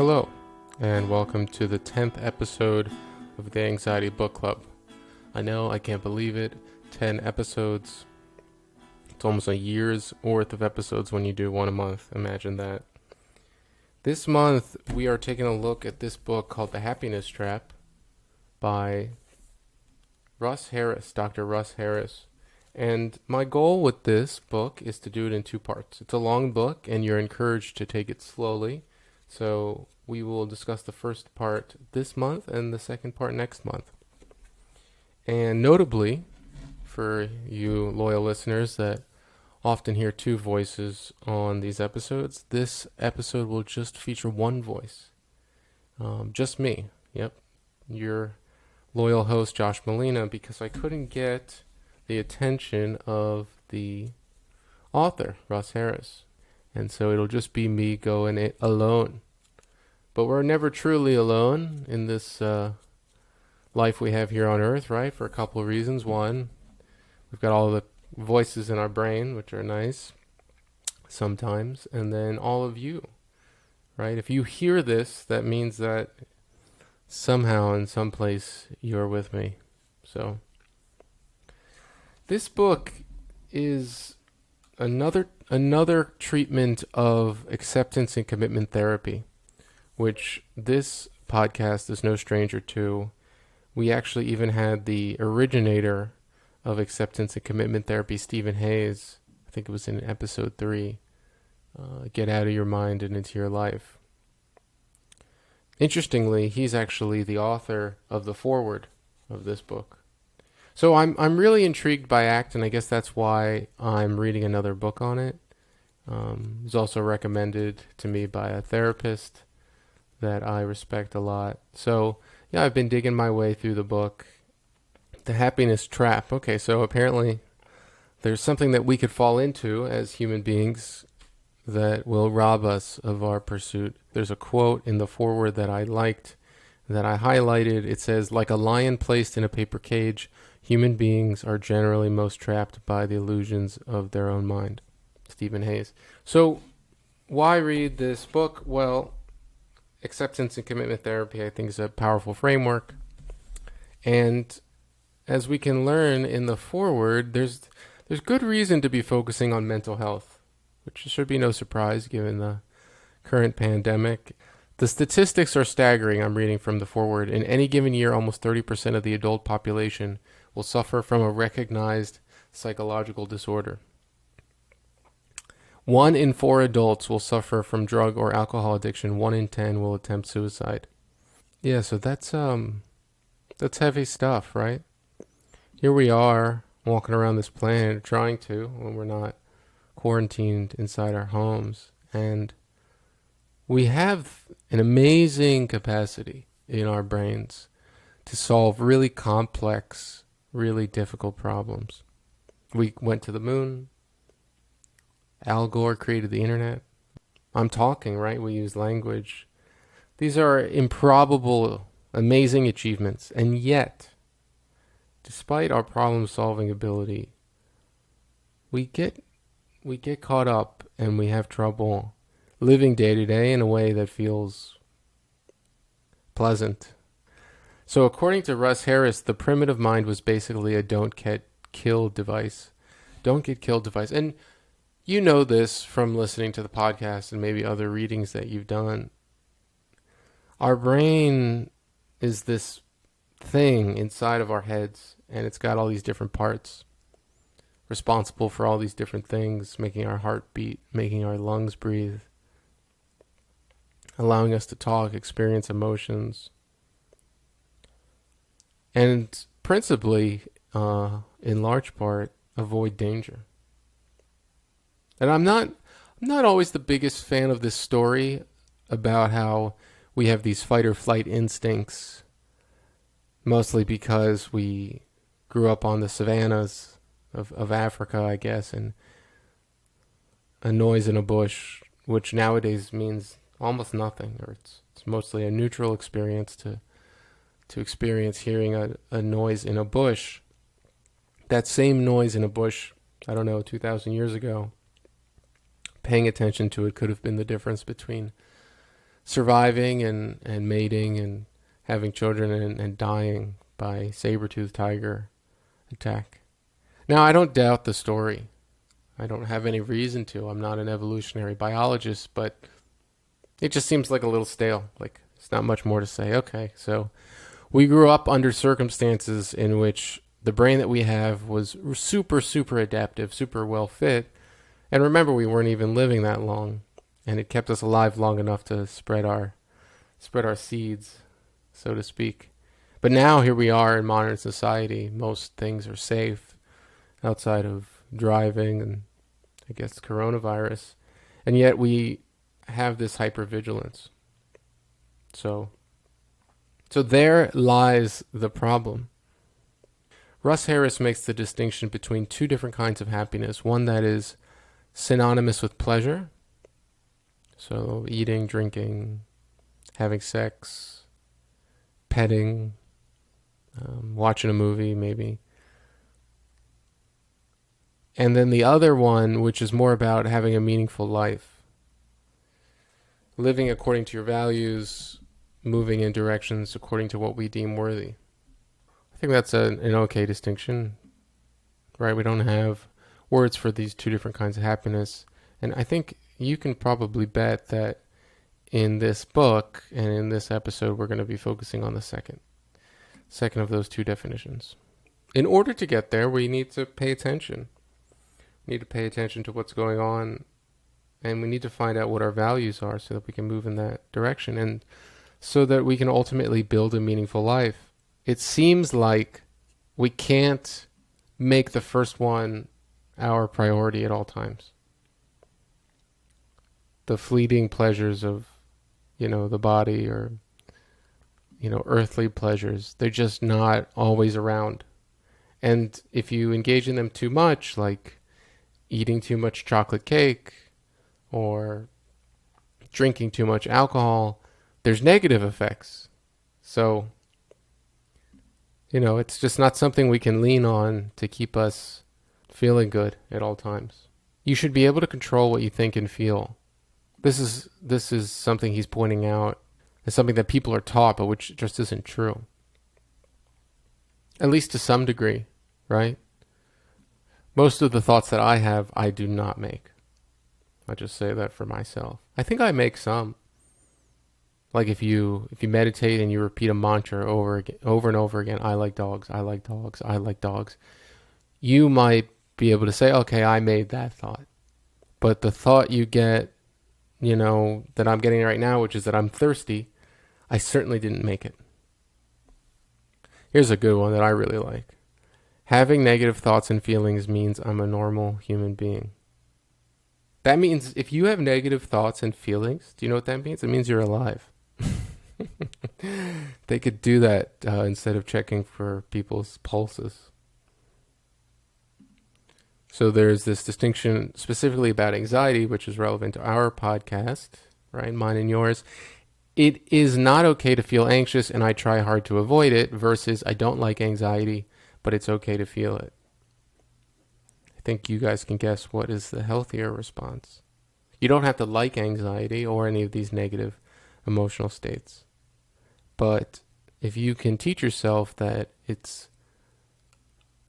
Hello, and welcome to the 10th episode of the Anxiety Book Club. I know, I can't believe it. 10 episodes. It's almost a year's worth of episodes when you do one a month. Imagine that. This month, we are taking a look at this book called The Happiness Trap by Russ Harris, Dr. Russ Harris. And my goal with this book is to do it in two parts. It's a long book, and you're encouraged to take it slowly. So we will discuss the first part this month and the second part next month. And notably, for you loyal listeners that often hear two voices on these episodes, this episode will just feature one voice. Just me. Yep. Your loyal host, Josh Molina, because I couldn't get the attention of the author, Russ Harris. And so it'll just be me going it alone. But we're never truly alone in this life we have here on Earth, right? For a couple of reasons. One, we've got all the voices in our brain, which are nice sometimes. And then all of you, right? If you hear this, that means that somehow in some place you're with me. So this book is another treatment of acceptance and commitment therapy, which this podcast is no stranger to. We actually even had the originator of acceptance and commitment therapy, Stephen Hayes, I think it was in episode 3, Get Out of Your Mind and Into Your Life. Interestingly, he's actually the author of the foreword of this book. So I'm really intrigued by ACT, and I guess that's why I'm reading another book on it. It was also recommended to me by a therapist that I respect a lot. So, yeah, I've been digging my way through the book. The Happiness Trap. Okay, so apparently there's something that we could fall into as human beings that will rob us of our pursuit. There's a quote in the foreword that I liked, that I highlighted. It says, "Like a lion placed in a paper cage, human beings are generally most trapped by the illusions of their own mind." Stephen Hayes. So why read this book? Well, acceptance and commitment therapy, I think, is a powerful framework. And as we can learn in the foreword, there's good reason to be focusing on mental health, which should be no surprise given the current pandemic. The statistics are staggering. I'm reading from the foreword. In any given year, almost 30% of the adult population will suffer from a recognized psychological disorder. 1 in 4 adults will suffer from drug or alcohol addiction. 1 in 10 will attempt suicide. Yeah, so that's heavy stuff, right? Here we are walking around this planet, trying to, when we're not quarantined inside our homes, and we have an amazing capacity in our brains to solve really complex, really difficult problems. We went to the moon. Al Gore created the internet. I'm talking, right? We use language. These are improbable, amazing achievements. And yet, despite our problem-solving ability, we get caught up and we have trouble living day to day in a way that feels pleasant. So according to Russ Harris, the primitive mind was basically a don't get killed device. Don't get killed device. And you know this from listening to the podcast and maybe other readings that you've done. Our brain is this thing inside of our heads, and it's got all these different parts responsible for all these different things, making our heart beat, making our lungs breathe, allowing us to talk, experience emotions, and principally, in large part, avoid danger. And I'm not always the biggest fan of this story about how we have these fight or flight instincts, mostly because we grew up on the savannas of Africa, I guess, and a noise in a bush, which nowadays means almost nothing, or it's mostly a neutral experience to experience hearing a noise in a bush. That same noise in a bush, I don't know, 2,000 years ago, paying attention to it could have been the difference between surviving and mating and having children and dying by saber-toothed tiger attack. Now, I don't doubt the story. I don't have any reason to. I'm not an evolutionary biologist, but it just seems like a little stale. Like, it's not much more to say. Okay, so we grew up under circumstances in which the brain that we have was super, super adaptive, super well fit. And remember, we weren't even living that long, and it kept us alive long enough to spread our seeds, so to speak. But now here we are in modern society. Most things are safe outside of driving and I guess coronavirus, and yet we have this hypervigilance. So there lies the problem. Russ Harris makes the distinction between two different kinds of happiness. One that is synonymous with pleasure, so eating, drinking, having sex, petting, watching a movie maybe. And then the other one, which is more about having a meaningful life, living according to your values, moving in directions according to what we deem worthy. I think that's an okay distinction, right? We don't have words for these two different kinds of happiness. And I think you can probably bet that in this book and in this episode, we're going to be focusing on the second of those two definitions. In order to get there, we need to pay attention. We need to pay attention to what's going on, and we need to find out what our values are so that we can move in that direction and so that we can ultimately build a meaningful life. It seems like we can't make the first one our priority at all times. The fleeting pleasures of, the body or, earthly pleasures, they're just not always around. And if you engage in them too much, like eating too much chocolate cake or drinking too much alcohol, there's negative effects. So, it's just not something we can lean on to keep us feeling good at all times. You should be able to control what you think and feel. This is something he's pointing out as something that people are taught, but which just isn't true. At least to some degree, right? Most of the thoughts that I have, I do not make. I just say that for myself. I think I make some. Like if you meditate and you repeat a mantra over and over again, I like dogs, I like dogs, I like dogs, you might be able to say, okay, I made that thought. But the thought you get, that I'm getting right now, which is that I'm thirsty, I certainly didn't make it. Here's a good one that I really like. Having negative thoughts and feelings means I'm a normal human being. That means if you have negative thoughts and feelings, do you know what that means? It means you're alive. They could do that instead of checking for people's pulses. So there's this distinction specifically about anxiety, which is relevant to our podcast, right? Mine and yours. It is not okay to feel anxious and I try hard to avoid it versus I don't like anxiety, but it's okay to feel it. I think you guys can guess what is the healthier response. You don't have to like anxiety or any of these negative emotional states. But if you can teach yourself that it's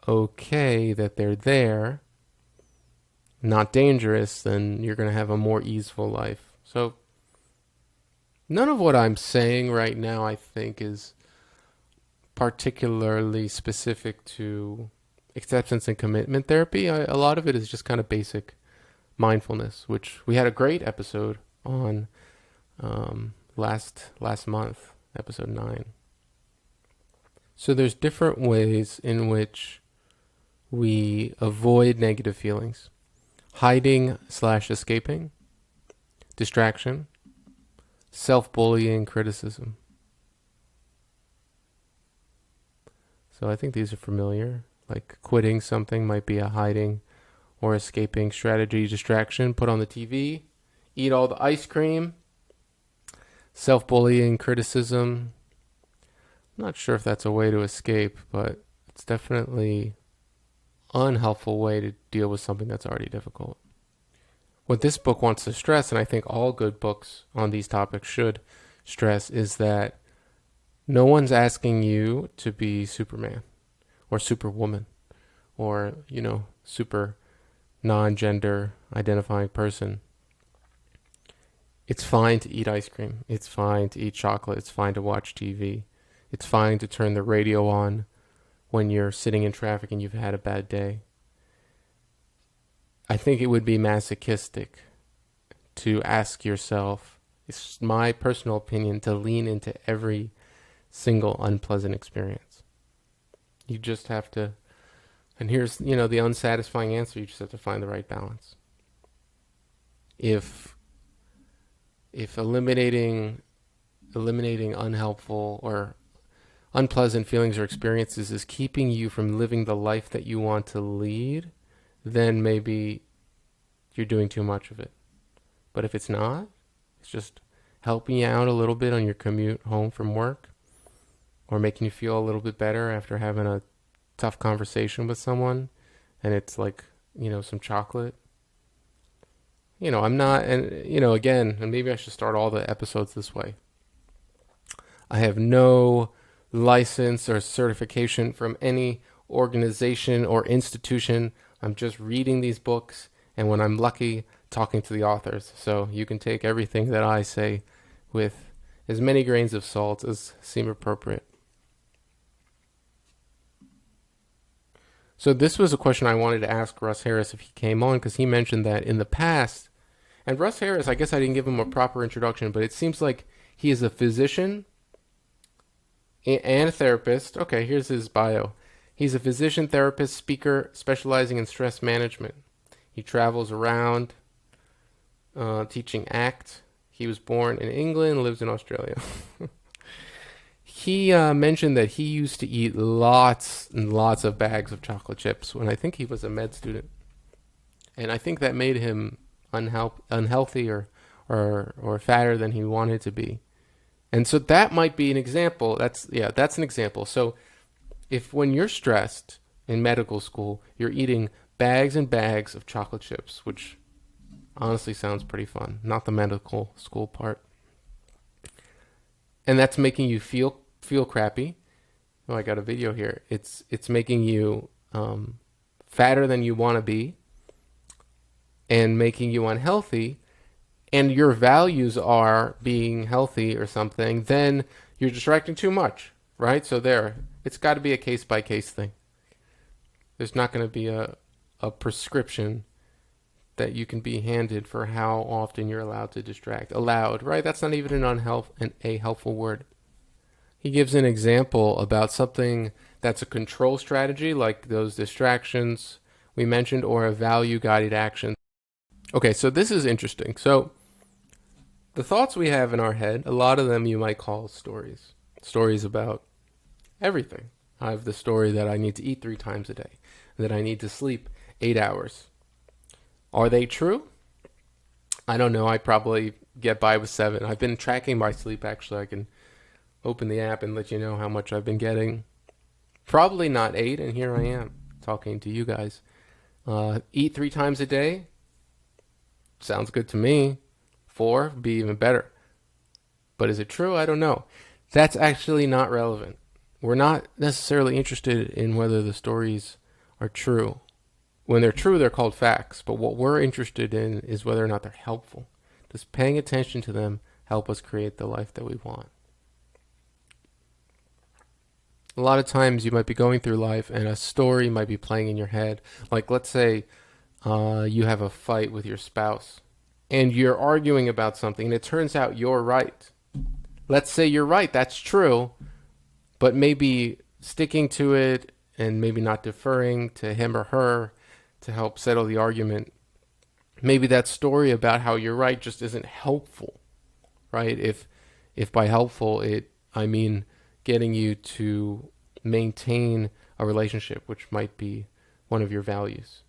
okay that they're there, not dangerous, then you're going to have a more easeful life. So none of what I'm saying right now, I think, is particularly specific to acceptance and commitment therapy. A lot of it is just kind of basic mindfulness, which we had a great episode on last month, episode 9. So there's different ways in which we avoid negative feelings. Hiding/escaping, distraction, self-bullying, criticism. So I think these are familiar. Like quitting something might be a hiding or escaping strategy. Distraction, put on the TV, eat all the ice cream. Self-bullying, criticism. I'm not sure if that's a way to escape, but it's definitely an unhelpful way to deal with something that's already difficult. What this book wants to stress, and I think all good books on these topics should stress, is that no one's asking you to be Superman or Superwoman or, super non-gender identifying person. It's fine to eat ice cream. It's fine to eat chocolate. It's fine to watch TV. It's fine to turn the radio on when you're sitting in traffic and you've had a bad day. I think it would be masochistic to ask yourself, it's my personal opinion, to lean into every single unpleasant experience. You just have to, and here's, the unsatisfying answer, you just have to find the right balance. If eliminating unhelpful or unpleasant feelings or experiences is keeping you from living the life that you want to lead, then maybe you're doing too much of it. But if it's not, it's just helping you out a little bit on your commute home from work, or making you feel a little bit better after having a tough conversation with someone, and it's like, some chocolate. I'm not, and, again, and maybe I should start all the episodes this way. I have no license or certification from any organization or institution. I'm just reading these books, and when I'm lucky, talking to the authors. So you can take everything that I say with as many grains of salt as seem appropriate. So this was a question I wanted to ask Russ Harris if he came on, because he mentioned that in the past, and Russ Harris, I guess I didn't give him a proper introduction, but it seems like he is a physician and a therapist. Okay, here's his bio. He's a physician, therapist, speaker, specializing in stress management. He travels around teaching ACT. He was born in England, lives in Australia. He mentioned that he used to eat lots and lots of bags of chocolate chips when I think he was a med student. And I think that made him unhealthy or fatter than he wanted to be. And so that might be an example. That's an example. So if when you're stressed in medical school, you're eating bags and bags of chocolate chips, which honestly sounds pretty fun, not the medical school part, and that's making you feel crappy. Oh, I got a video here. It's making you fatter than you want to be and making you unhealthy, and your values are being healthy or something, then you're distracting too much, right? So it's got to be a case-by-case thing. There's not going to be a prescription that you can be handed for how often you're allowed to distract. Allowed, right? That's not even a helpful word. He gives an example about something that's a control strategy, like those distractions we mentioned, or a value-guided action. Okay, so this is interesting. So the thoughts we have in our head, a lot of them you might call stories. Stories about everything. I have the story that I need to eat 3 times a day, that I need to sleep 8 hours. Are they true? I don't know. I probably get by with 7. I've been tracking my sleep, actually. I can open the app and let you know how much I've been getting. Probably not 8, and here I am talking to you guys. Eat 3 times a day? Sounds good to me. 4 would be even better. But is it true? I don't know. That's actually not relevant. We're not necessarily interested in whether the stories are true. When they're true, they're called facts. But what we're interested in is whether or not they're helpful. Does paying attention to them help us create the life that we want? A lot of times you might be going through life and a story might be playing in your head. Like, let's say you have a fight with your spouse and you're arguing about something and it turns out you're right. Let's say you're right, that's true, but maybe sticking to it and maybe not deferring to him or her to help settle the argument. Maybe that story about how you're right just isn't helpful, right? If by helpful I mean getting you to maintain a relationship, which might be one of your values.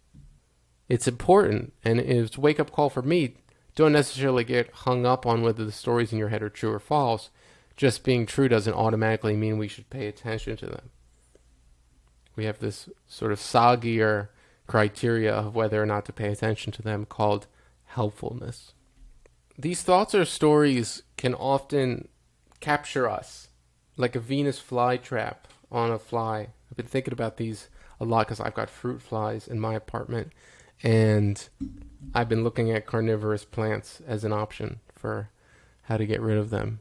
It's important, and it's a wake-up call for me. Don't necessarily get hung up on whether the stories in your head are true or false. Just being true doesn't automatically mean we should pay attention to them. We have this sort of soggier criteria of whether or not to pay attention to them called helpfulness. These thoughts or stories can often capture us like a Venus flytrap on a fly. I've been thinking about these a lot because I've got fruit flies in my apartment, and I've been looking at carnivorous plants as an option for how to get rid of them.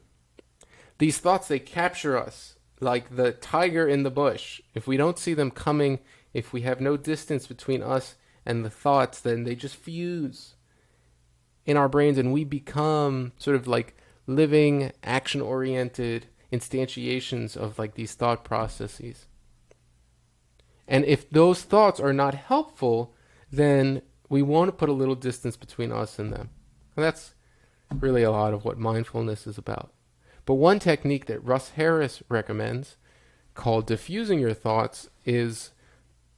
These thoughts, they capture us like the tiger in the bush. If we don't see them coming, if we have no distance between us and the thoughts, then they just fuse in our brains and we become sort of like living, action-oriented instantiations of like these thought processes. And if those thoughts are not helpful, then we want to put a little distance between us and them. And that's really a lot of what mindfulness is about. But one technique that Russ Harris recommends, called diffusing your thoughts, is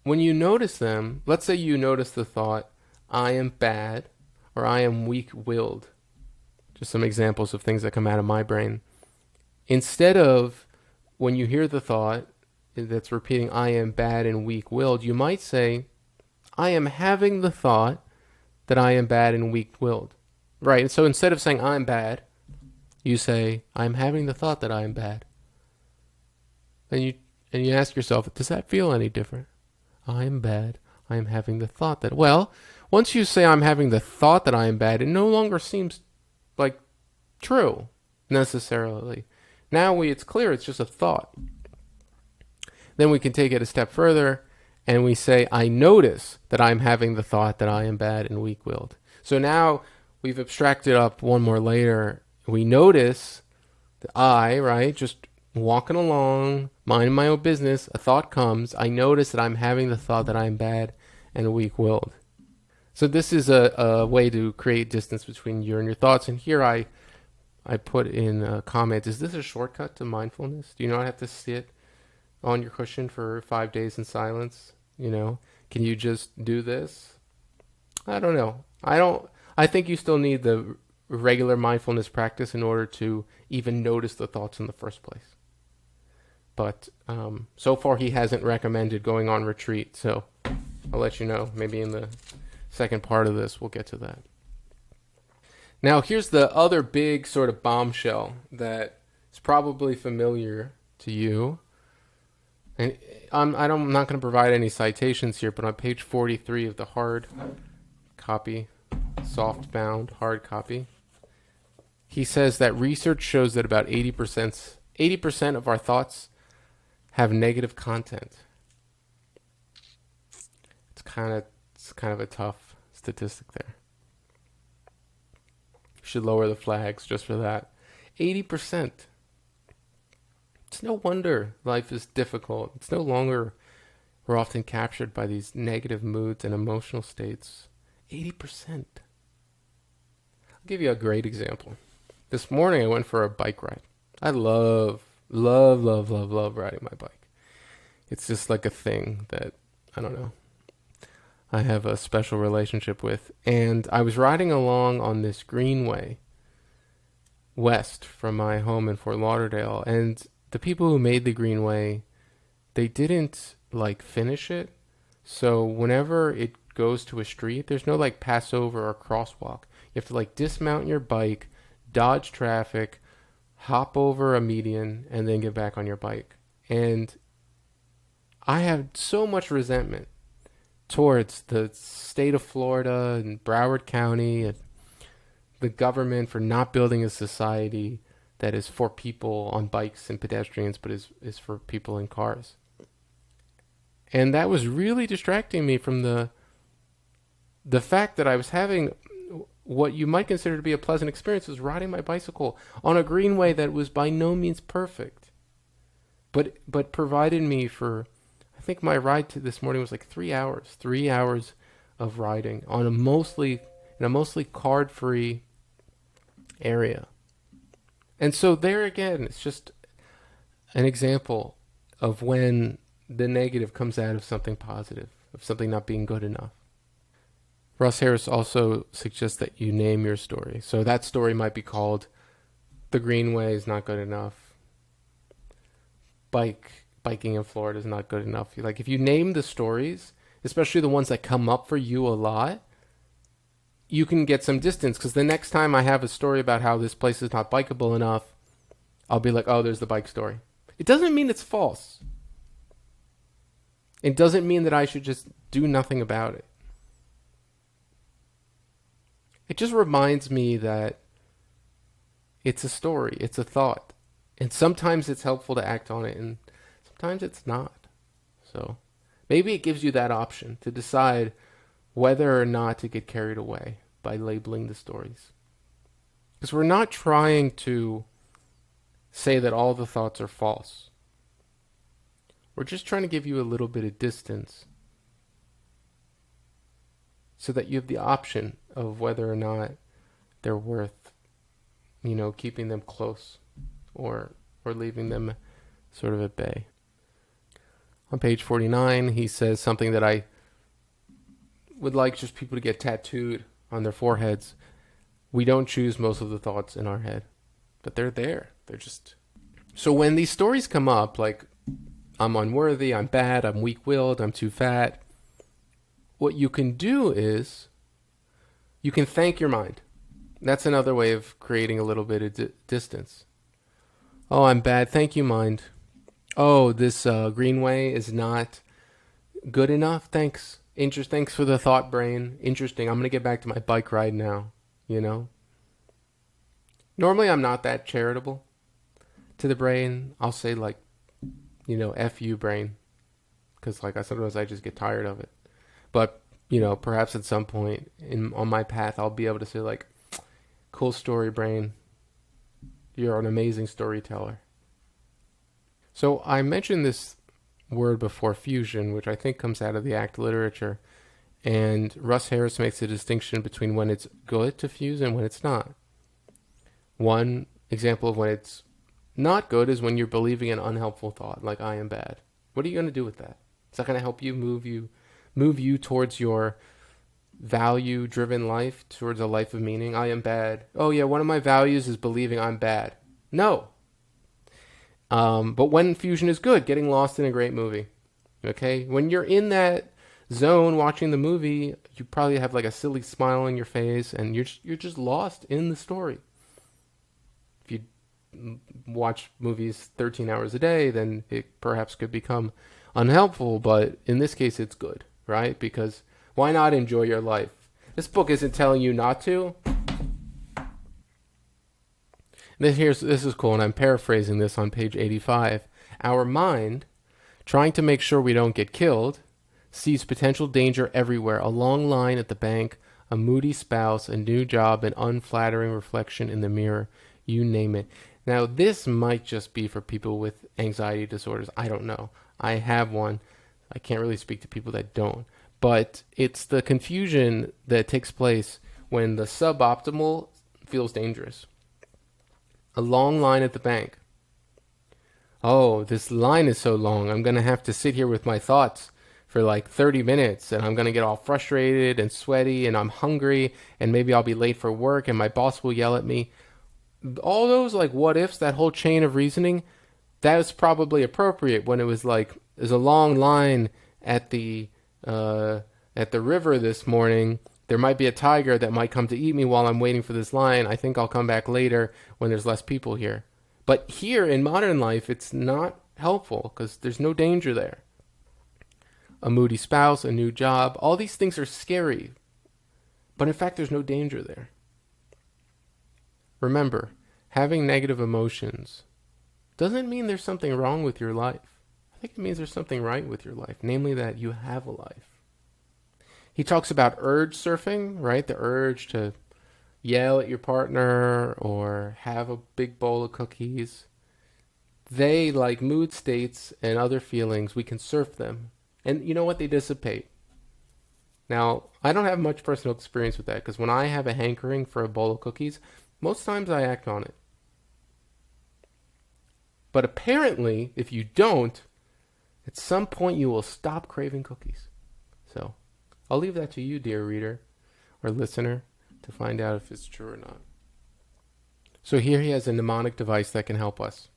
when you notice them, let's say you notice the thought, I am bad, or I am weak-willed. Just some examples of things that come out of my brain. Instead of, when you hear the thought that's repeating, I am bad and weak-willed, you might say, I am having the thought that I am bad and weak-willed. Right, and so instead of saying, I'm bad, you say, I'm having the thought that I am bad. And you ask yourself, does that feel any different? I am bad. I am having the thought that... Well, once you say I'm having the thought that I am bad, it no longer seems like true, necessarily. Now it's clear it's just a thought. Then we can take it a step further, and we say, I notice that I'm having the thought that I am bad and weak-willed. So now we've abstracted up one more layer. We notice that I, right, just walking along, minding my own business, a thought comes. I notice that I'm having the thought that I'm bad and weak-willed. So this is a way to create distance between you and your thoughts. And here I put in a comment, is this a shortcut to mindfulness? Do you not have to sit on your cushion for 5 days in silence? You know, can you just do this? I don't know. I think you still need the regular mindfulness practice in order to even notice the thoughts in the first place. But so far he hasn't recommended going on retreat, so I'll let you know. Maybe in the second part of this we'll get to that. Now here's the other big sort of bombshell that is probably familiar to you. And I'm not going to provide any citations here, but on page 43 of the hard copy, soft-bound hard copy, he says that research shows that about 80% of our thoughts have negative content. It's kind of a tough statistic there. You should lower the flags just for that. 80%. It's no wonder life is difficult. It's no longer we're often captured by these negative moods and emotional states. 80%. I'll give you a great example. This morning I went for a bike ride. I love riding my bike. It's just like a thing that, I don't know, I have a special relationship with. And I was riding along on this greenway west from my home in Fort Lauderdale, and the people who made the greenway, they didn't like finish it. So whenever it goes to a street, there's no like pass over or crosswalk. You have to like dismount your bike, dodge traffic, hop over a median, and then get back on your bike. And I have so much resentment towards the state of Florida and Broward County and the government for not building a society that is for people on bikes and pedestrians, but is for people in cars. And that was really distracting me from the fact that I was having what you might consider to be a pleasant experience, was riding my bicycle on a greenway that was by no means perfect, but provided me for, I think my ride to this morning was like 3 hours. 3 hours of riding on in a mostly card-free area. And so there again, it's just an example of when the negative comes out of something positive, of something not being good enough. Russ Harris also suggests that you name your story. So that story might be called The Greenway is Not Good Enough. Biking in Florida is not good enough. Like if you name the stories, especially the ones that come up for you a lot, you can get some distance, because the next time I have a story about how this place is not bikeable enough, I'll be like, oh, there's the bike story. It doesn't mean it's false. It doesn't mean that I should just do nothing about it. It just reminds me that it's a story, it's a thought. And sometimes it's helpful to act on it, and sometimes it's not. So maybe it gives you that option to decide whether or not to get carried away by labeling the stories. Because we're not trying to say that all the thoughts are false. We're just trying to give you a little bit of distance so that you have the option of whether or not they're worth, keeping them close or leaving them sort of at bay. On page 49, he says something that I would like just people to get tattooed on their foreheads. We don't choose most of the thoughts in our head, but they're there. They're just... So when these stories come up, like, I'm unworthy, I'm bad, I'm weak-willed, I'm too fat, what you can do is you can thank your mind. That's another way of creating a little bit of distance. Oh, I'm bad. Thank you, mind. Oh, this greenway is not good enough. Thanks. Thanks for the thought, brain. Interesting. I'm going to get back to my bike ride now, Normally, I'm not that charitable to the brain. I'll say, like, F you, brain. Because, sometimes I just get tired of it. But, perhaps at some point on my path, I'll be able to say, like, cool story, brain. You're an amazing storyteller. So I mentioned this word before, fusion, which I think comes out of the ACT literature. And Russ Harris makes a distinction between when it's good to fuse and when it's not. One example of when it's not good is when you're believing an unhelpful thought, like I am bad. What are you going to do with that? Is that going to help you move you towards your value-driven life, towards a life of meaning? I am bad. Oh yeah, one of my values is believing I'm bad. No. But when fusion is good, getting lost in a great movie. Okay? When you're in that zone watching the movie, you probably have like a silly smile on your face, and you're just lost in the story. If you watch movies 13 hours a day, then it perhaps could become unhelpful, but in this case it's good, right? Because why not enjoy your life? This book isn't telling you not to. This is cool, and I'm paraphrasing this on page 85. Our mind, trying to make sure we don't get killed, sees potential danger everywhere: a long line at the bank, a moody spouse, a new job, an unflattering reflection in the mirror, you name it. Now, this might just be for people with anxiety disorders. I don't know. I have one. I can't really speak to people that don't. But it's the confusion that takes place when the suboptimal feels dangerous. A long line at the bank. Oh, this line is so long. I'm going to have to sit here with my thoughts for like 30 minutes, and I'm going to get all frustrated and sweaty, and I'm hungry, and maybe I'll be late for work, and my boss will yell at me. All those like what ifs, that whole chain of reasoning, that was probably appropriate when it was like, there's a long line at the river this morning. There might be a tiger that might come to eat me while I'm waiting for this line. I think I'll come back later when there's less people here. But here in modern life, it's not helpful because there's no danger there. A moody spouse, a new job, all these things are scary. But in fact, there's no danger there. Remember, having negative emotions doesn't mean there's something wrong with your life. I think it means there's something right with your life, namely that you have a life. He talks about urge surfing, right? The urge to yell at your partner or have a big bowl of cookies. They, like mood states and other feelings, we can surf them. And you know what? They dissipate. Now, I don't have much personal experience with that because when I have a hankering for a bowl of cookies, most times I act on it. But apparently, if you don't, at some point you will stop craving cookies. So I'll leave that to you, dear reader or listener, to find out if it's true or not. So here he has a mnemonic device that can help us.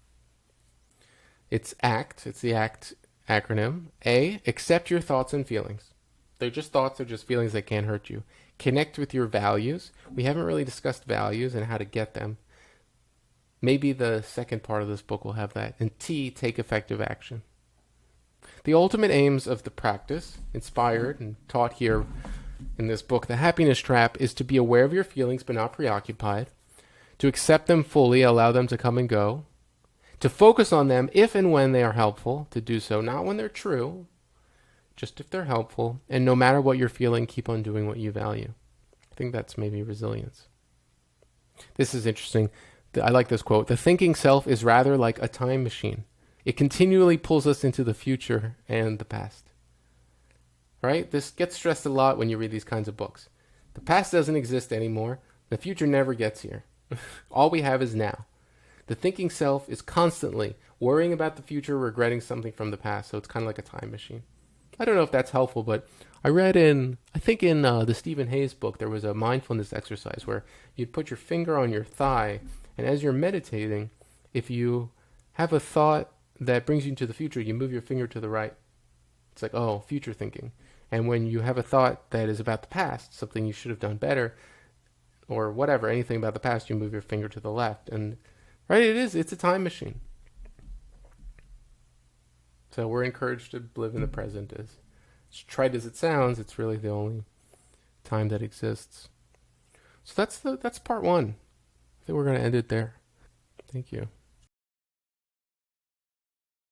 It's ACT. It's the ACT acronym. A, accept your thoughts and feelings. They're just thoughts. They're just feelings that can't hurt you. Connect with your values. We haven't really discussed values and how to get them. Maybe the second part of this book will have that. And T, take effective action. The ultimate aims of the practice, inspired and taught here in this book, The Happiness Trap, is to be aware of your feelings but not preoccupied, to accept them fully, allow them to come and go, to focus on them if and when they are helpful, to do so, not when they're true, just if they're helpful, and no matter what you're feeling, keep on doing what you value. I think that's maybe resilience. This is interesting. I like this quote. The thinking self is rather like a time machine. It continually pulls us into the future and the past. Right? This gets stressed a lot when you read these kinds of books. The past doesn't exist anymore. The future never gets here. All we have is now. The thinking self is constantly worrying about the future, regretting something from the past. So it's kind of like a time machine. I don't know if that's helpful, but I read I think in the Stephen Hayes book, there was a mindfulness exercise where you'd put your finger on your thigh, and as you're meditating, if you have a thought that brings you into the future, you move your finger to the right. It's like, oh, future thinking. And when you have a thought that is about the past, something you should have done better, or whatever, anything about the past, you move your finger to the left. And right, it's a time machine. So we're encouraged to live in the present. As trite as it sounds, it's really the only time that exists. So that's part one. I think we're going to end it there. Thank you.